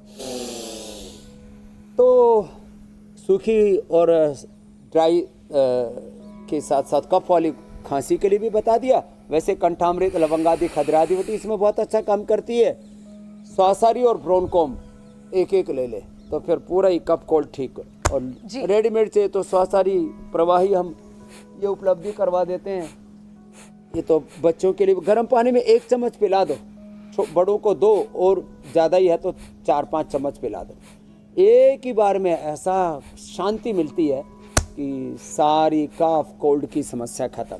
तो सूखी और ड्राई के साथ साथ कफ वाली खांसी के लिए भी बता दिया। वैसे कंठामृत, लवंगादि, खदरादिवटी इसमें बहुत अच्छा काम करती है। स्वासारी और ब्रोनकोम एक एक ले ले तो फिर पूरा ही कफ कोल्ड ठीक। और रेडीमेड से तो स्वासारी प्रवाही हम ये उपलब्धि करवा देते हैं। ये तो बच्चों के लिए गर्म पानी में 1 चम्मच पिला दो, बड़ों को 2, और ज़्यादा ही है तो 4-5 चम्मच पिला दो। एक ही बार में ऐसा शांति मिलती है कि सारी कफ कोल्ड की समस्या खत्म।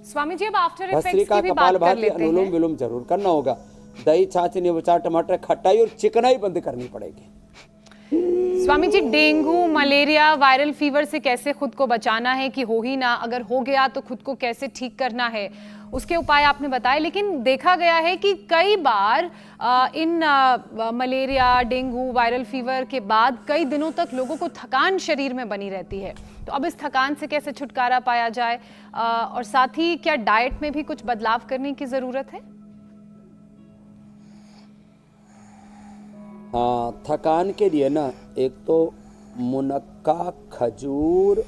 स्वामी जी, अब आफ्टर इफेक्ट्स भस्त्रिका, की भी कपाल बात कर भाती, लेते अनुलोम हैं। विलोम जरूर करना होगा। दही, छाछ, नींबू चाट, टमाटर, खटाई और चिकनाई बंद करनी पड़ेगी। Swami ji, dengue, malaria, viral fever से कैसे खुद को बचाना है कि हो ही ना, अगर हो गया तो खुद को कैसे ठीक करना है, उसके उपाय आपने बताए। लेकिन देखा गया है कि कई बार इन मलेरिया, डेंगू, वायरल फीवर के बाद कई दिनों तक लोगों को थकान शरीर में बनी रहती है। तो अब इस थकान से कैसे छुटकारा पाया जाए, और साथ ही क्या डाइट में भी कुछ बदलाव करने की जरूरत है? हाँ, थकान के लिए ना एक तो मुनक्का, खजूर,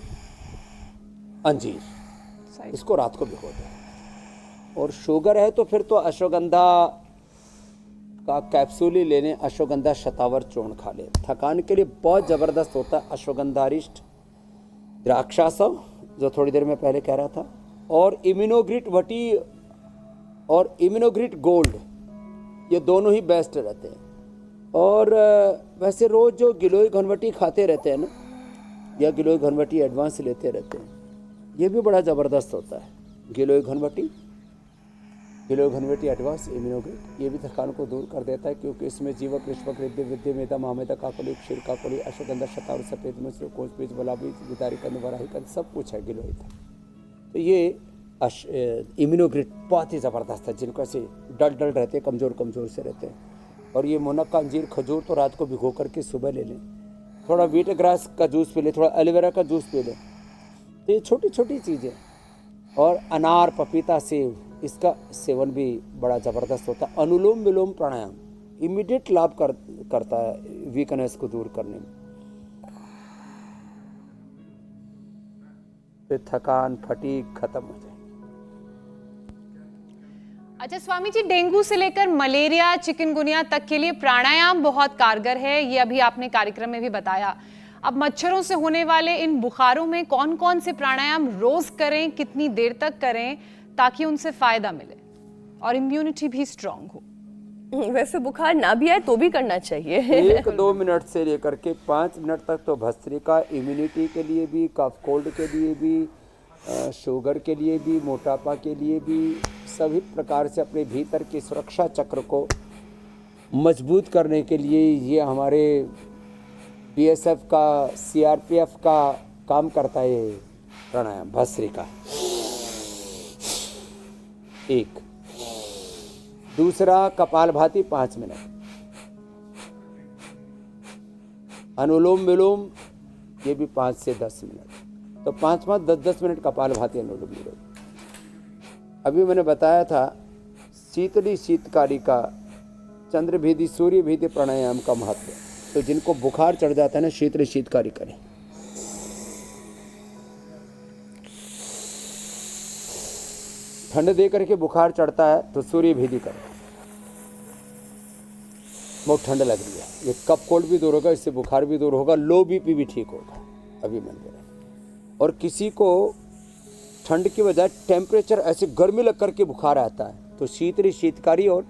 अंजीर, इसको रात को भिगो दो। और शुगर है तो फिर तो अश्वगंधा का कैप्सूल ही लेने, अश्वगंधा शतावर चूर्ण खा ले। थकान के लिए बहुत ज़बरदस्त होता है अश्वगंधारिष्ट, द्राक्षासव जो थोड़ी देर में पहले कह रहा था, और इम्यूनोग्रिट वटी और इम्यूनोग्रिट गोल्ड, ये दोनों ही बेस्ट रहते हैं। और वैसे रोज़ जो गिलोय घनवटी खाते रहते हैं ना, या गिलोय घनवटी एडवांस लेते रहते हैं, ये भी बड़ा ज़बरदस्त होता है। गिलोय घनवटी एडवांस इम्यूनोग्रिट, ये भी थकान को दूर कर देता है, क्योंकि इसमें जीवक, रिश्वक, रिद्ध, विद्य, मेधा, महामेधा, काकोली, क्षीर काकोली, अश्वगंधा, शतावर, सफेद मिश्र, कोस बीज, बला बीज, विदारी कंद, वराही कंद, सब कुछ है गिलोय था। तो ये इम्यूनोग्रिट बहुत ही ज़बरदस्त है, जिनको ऐसे डल रहते हैं, कमज़ोर से रहते हैं। और ये मुनक्का, अंजीर, खजूर तो रात को भिगो करके सुबह ले लें। थोड़ा व्हीट ग्रास का जूस पी लें, थोड़ा एलोवेरा का जूस पी लें। तो ये छोटी छोटी चीज़ें। और अनार, पपीता, सेब, इसका सेवन भी बड़ा ज़बरदस्त होता है। अनुलोम विलोम प्राणायाम, इमीडिएट लाभ करता है वीकनेस को दूर करने में। फिर थकान फटीग खत्म हो जाए। अच्छा स्वामी जी, डेंगू से लेकर मलेरिया चिकनगुनिया तक के लिए प्राणायाम बहुत कारगर है, ये अभी आपने कार्यक्रम में भी बताया। अब मच्छरों से होने वाले इन बुखारों में कौन कौन से प्राणायाम रोज करें, कितनी देर तक करें ताकि उनसे फायदा मिले और इम्यूनिटी भी स्ट्रांग हो? वैसे बुखार ना भी आए तो भी करना चाहिए। 1-2 मिनट से लेकर के 5 मिनट तक तो भस्त्रिका इम्यूनिटी के लिए भी, कफ कोल्ड के लिए भी, शुगर के लिए भी, मोटापा के लिए भी, सभी प्रकार से अपने भीतर की सुरक्षा चक्र को मजबूत करने के लिए ये हमारे बीएसएफ का, सीआरपीएफ का काम करता है ये प्राणायाम भस्त्रिका। एक दूसरा कपालभाति 5 मिनट, अनुलोम विलोम ये भी 5 से 10 मिनट, तो 5-5 10-10 मिनट कपालभाति अनुलोम विलोम। अभी मैंने बताया था शीतली शीतकारी का, चंद्रभेदी सूर्यभेदी प्राणायाम का महत्व। तो जिनको बुखार चढ़ जाता है ना, शीतली शीतकारी करें। ठंड दे करके बुखार चढ़ता है तो सूर्यभेदी करें, बहुत ठंड लग रही है, ये कफ कोल्ड भी दूर होगा, इससे बुखार भी दूर होगा, लो बीपी भी ठीक होगा। अभी मैंने बोला। और किसी को ठंड की वजह टेम्परेचर ऐसे गर्मी लग करके बुखार आता है तो शीतली शीतकारी और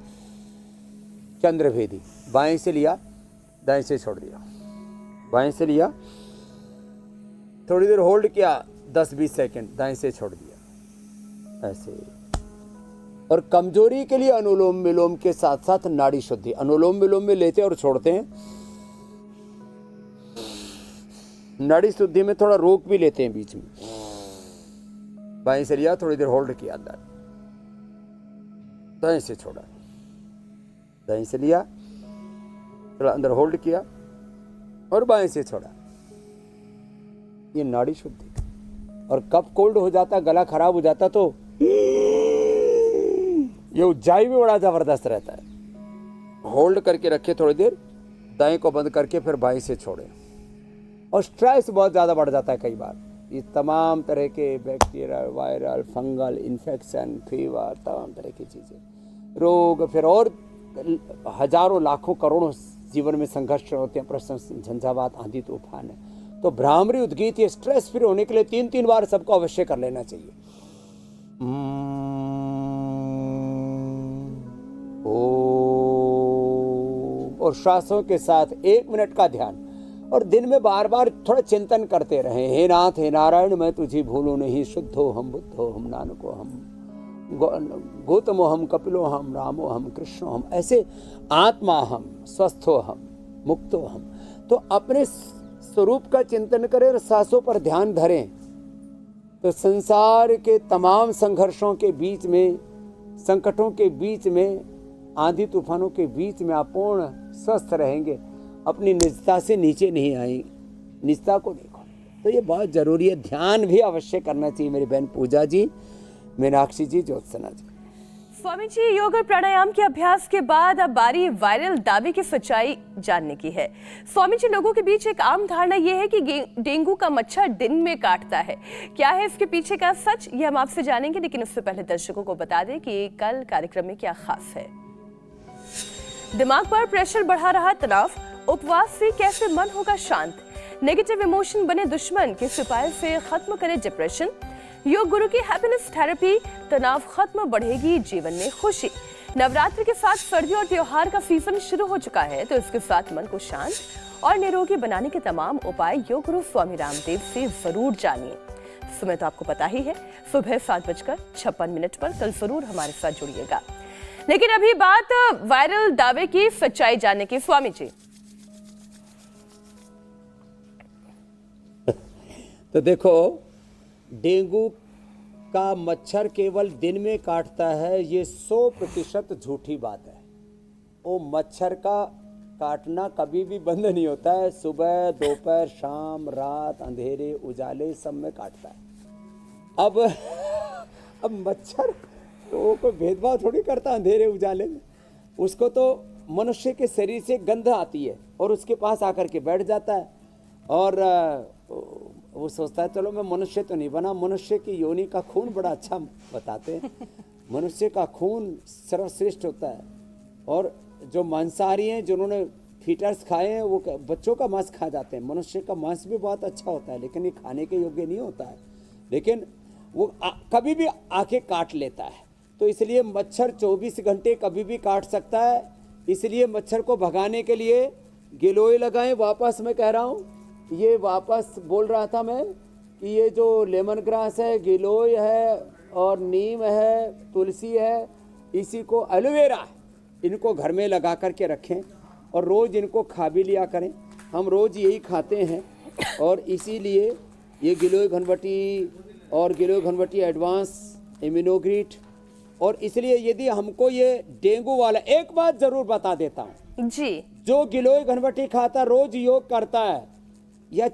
चंद्रभेदी, बाएं से लिया दाएं से छोड़ दिया, बाएं से लिया थोड़ी देर होल्ड किया 10-20 सेकंड, दाएं से छोड़ दिया, ऐसे। और कमजोरी के लिए अनुलोम विलोम के साथ साथ नाड़ी शुद्धि, अनुलोम विलोम में लेते और छोड़ते हैं, नाड़ी शुद्धि में थोड़ा रोक भी लेते हैं बीच में। बाएं से लिया, थोड़ी देर होल्ड किया अंदर, दाएं से छोड़ा, दाएं से लिया, थोड़ा अंदर होल्ड किया और बाएं से छोड़ा, ये नाड़ी शुद्धि। और कफ कोल्ड हो जाता, गला खराब हो जाता तो ये उज्जाई भी बड़ा जबरदस्त रहता है। होल्ड करके रखे थोड़ी देर, दाएं को बंद करके फिर बाएं से छोड़े। और स्ट्रेस बहुत ज़्यादा बढ़ जाता है कई बार, ये तमाम तरह के bacterial, viral, fungal infection, fever, तमाम तरह की चीज़ें, रोग, फिर और हजारों लाखों करोड़ों जीवन में संघर्ष होते हैं, प्रश्न, झंझावात, आंधी तूफान है। तो भ्रामरी उद्गीत ये स्ट्रेस फ्री होने के लिए 3-3 बार सबको अवश्य कर लेना चाहिए। और श्वासों के साथ 1 मिनट का ध्यान, और दिन में बार बार थोड़ा चिंतन करते रहें। हे नाथ हे नारायण मैं तुझे भूलूं नहीं, शुद्धो हम बुद्धो हम नानको हम गौतमो हम कपिलो हम रामो हम कृष्णो हम, ऐसे आत्मा हम, स्वस्थो हम, मुक्तो हम। तो अपने स्वरूप का चिंतन करें और सांसों पर ध्यान धरें तो संसार के तमाम संघर्षों के बीच में, संकटों के बीच में, आंधी तूफानों के बीच में आप पूर्ण स्वस्थ रहेंगे, अपनी निजता से नीचे नहीं आएंगे, निजता को देखो। तो ये बहुत जरूरी है, ध्यान भी अवश्य करना चाहिए मेरी बहन पूजा जी, मीनाक्षी जी, ज्योत्सना जी। स्वामी जी, योग और प्राणायाम के अभ्यास के बाद अब बारी वायरल दावे की सच्चाई जानने की है। स्वामी जी, लोगों के बीच एक आम धारणा यह है कि डेंगू का मच्छर दिन में काटता है, क्या है इसके पीछे का सच, ये हम आपसे जानेंगे। लेकिन उससे पहले दर्शकों को बता दें कि कल कार्यक्रम में क्या खास है। दिमाग पर प्रेशर बढ़ा रहा तनाव, उपवास से कैसे मन होगा शांत, नेगेटिव इमोशन बने दुश्मन, किस उपाय से खत्म करे डिप्रेशन, योग गुरु की हैप्पीनेस थेरेपी, तनाव खत्म, बढ़ेगी जीवन में खुशी। नवरात्रि के साथ सर्दी और त्योहार का सीजन शुरू हो चुका है, तो इसके साथ मन को शांत और निरोगी बनाने के तमाम उपाय योग गुरु स्वामी रामदेव से जरूर जानिए। समय तो आपको पता ही है, सुबह 7:56 पर कल जरूर हमारे साथ जुड़िएगा। लेकिन अभी बात वायरल दावे की सच्चाई जानने की। स्वामी जी, तो देखो, डेंगू का मच्छर केवल दिन में काटता है, ये 100% झूठी बात है। वो मच्छर का काटना कभी भी बंद नहीं होता है, सुबह, दोपहर, शाम, रात, अंधेरे, उजाले सब में काटता है। अब मच्छर तो कोई भेदभाव थोड़ी करता अंधेरे उजाले में, उसको तो मनुष्य के शरीर से गंध आती है और उसके पास आकर के बैठ जाता है और वो सोचता है चलो मैं मनुष्य तो नहीं बना, मनुष्य की योनि का खून बड़ा अच्छा बताते हैं, मनुष्य का खून सर्वश्रेष्ठ होता है। और जो मांसाहारी हैं जिन्होंने फीटर्स खाए हैं वो बच्चों का मांस खा जाते हैं। मनुष्य का मांस भी बहुत अच्छा होता है लेकिन ये खाने के योग्य नहीं होता है, लेकिन वो कभी भी आके काट लेता है। तो इसलिए मच्छर 24 घंटे कभी भी काट सकता है, इसलिए मच्छर को भगाने के लिए गिलोय लगाएं। वापस मैं कह रहा हूँ, ये वापस बोल रहा था मैं कि ये जो लेमन ग्रास है, गिलोय है और नीम है, तुलसी है, इसी को एलोवेरा, इनको घर में लगा करके रखें और रोज़ इनको खा भी लिया करें। हम रोज़ यही खाते हैं और इसीलिए ये गिलोय घनवटी और गिलोय घनवटी एडवांस इम्यूनोग्रीट। और इसलिए यदि हमको ये डेंगू वाला, एक बात ज़रूर बता देता हूँ जी, जो गिलोय घनवटी खाता, रोज योग करता है या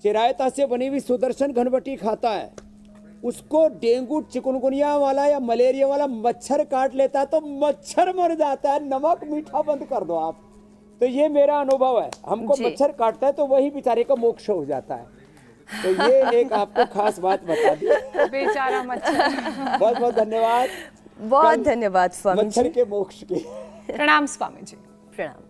चिरायता से बनी हुई सुदर्शन घनवटी खाता है, उसको डेंगू चिकनगुनिया वाला या मलेरिया वाला मच्छर काट लेता है तो मच्छर मर जाता है। नमक मीठा बंद कर दो आप। तो ये मेरा अनुभव है, हमको जी। मच्छर काटता है तो वही बेचारे का मोक्ष हो जाता है। तो ये एक आपको खास बात बता दी। बेचारा मच्छर। बहुत बहुत धन्यवाद। बहुत धन्यवाद स्वामी मच्छर जी। के मोक्ष के। प्रणाम स्वामी जी। प्रणाम।